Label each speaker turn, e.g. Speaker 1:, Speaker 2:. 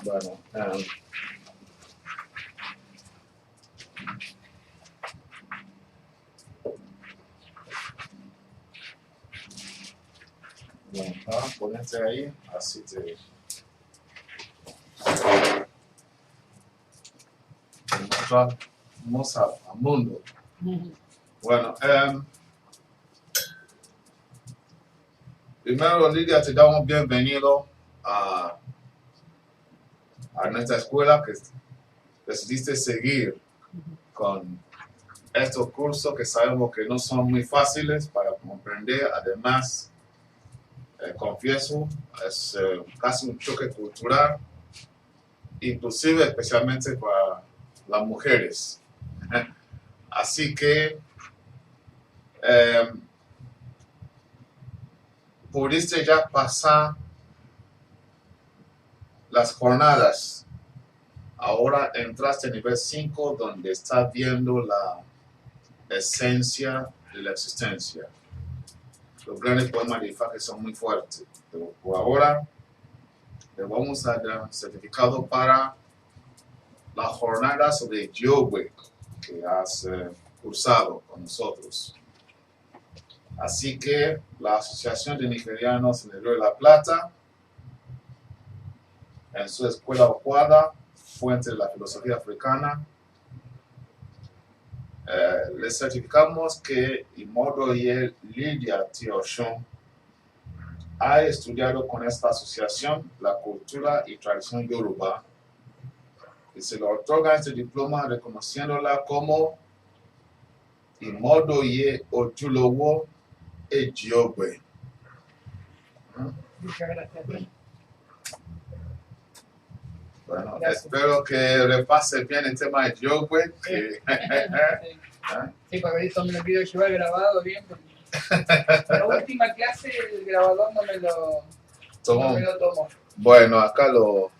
Speaker 1: Bueno, bueno, ponete ahí, así te... Vamos al mundo. Bueno, primero, Lidia, te damos bienvenido a nuestra escuela que decidiste seguir con estos cursos que sabemos que no son muy fáciles para comprender. Además, confieso, es casi un choque cultural, inclusive especialmente para las mujeres. Así que pudiste ya pasar las jornadas. Ahora entraste a nivel 5, donde estás viendo la esencia de la existencia. Los grandes poemas de Ifá que son muy fuertes. Pero por ahora le vamos a dar certificado para la jornada sobre Yogwe que has cursado con nosotros. Así que la Asociación de Nigerianos en el Río de la Plata, en su escuela Okwada, fuente de la filosofía africana, les certificamos que Imodoye Lidia Tioshon ha estudiado con esta asociación la cultura y tradición yoruba y se le otorga este diploma reconociéndola como Imodoye Ojulowo Ejiogbe.
Speaker 2: Muchas gracias.
Speaker 1: Bueno,
Speaker 2: Gracias.
Speaker 1: espero que repase bien el tema de Yogwe.
Speaker 2: Sí, para ver si me lo pido llevar grabado bien. La última clase el grabador no me lo tomó.
Speaker 1: Bueno, acá lo